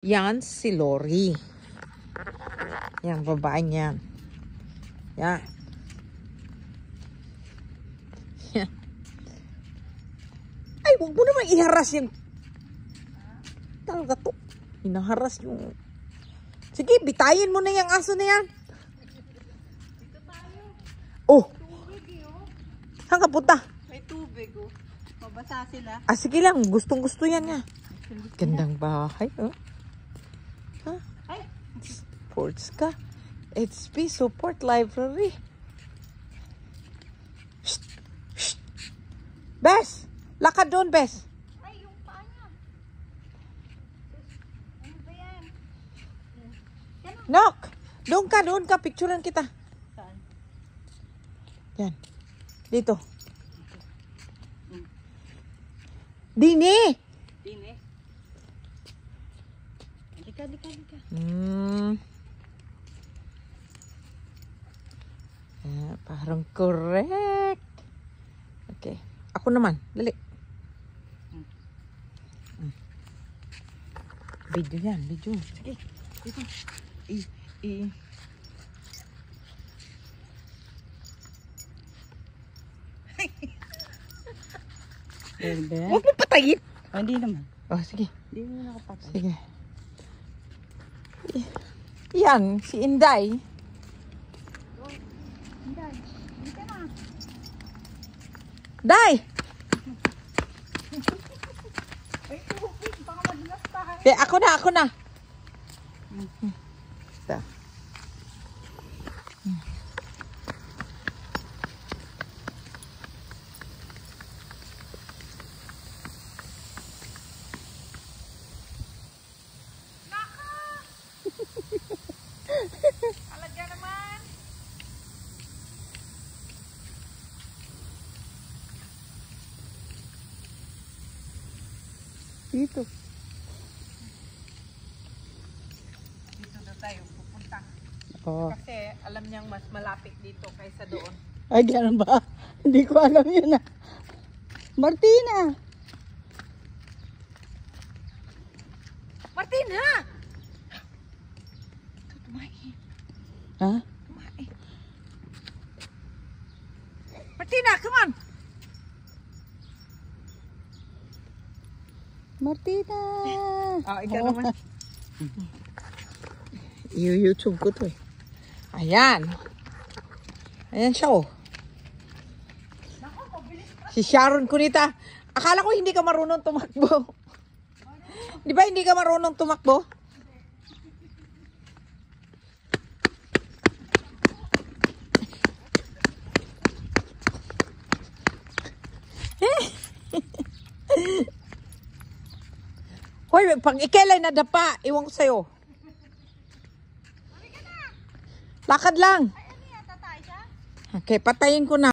Yan si Lori. Yan, babae niyan. Yan. Yan. Ay, huwag mo naman iharas yan. Talaga to. Hinaharas yung... Sige, bitayin mo na yung aso na yan. Dito tayo. Oh. Tubig oh. Saan ka punta? May tubig oh. Mabasa sila. Ah, sige lang. Gustong-gusto yan nga. Gandang bahay, oh. Ha? Ay! Sports ka. HP Support Library. Shh! Shh! Bes! Lakad doon, Bes. Ay, yung paa niya. Ano ba yan? Nok! Doon ka. Picturean kita. Saan? Yan. Dito. Dini! Dine. Halika. Parang correct. Okay. Ako naman. Dali. Video yan. Video. Sige. Dito. Huwag mo patayin. Oh, hindi naman. Oh, sige. Hindi mo nakapatay. Sige. Yan, si Inday. Inday, dito na. Day! Ay, tubig. Baka madulas tayo. De, ako na. Ito. Alaga naman. Dito. Dito na tayo pupunta. Oh. Kasi alam niyang mas malapit dito kaysa doon. Ay, gano'n ba? Hindi ko alam yun ah. Martina! Martina! Tumahin. Ha? Tumahin. Martina, come on! Martina! Oh, ikaw naman. YouTube ko to eh. Ayan. Ayan siya oh. Si Sharon Cunita. Akala ko hindi ka marunong tumakbo. Di ba hindi ka marunong tumakbo? Hoy, pag ikailan nadapa, iwan ko sa'yo. Lakad lang. Ay, ano yan? Tatay siya? Okay, patayin ko na.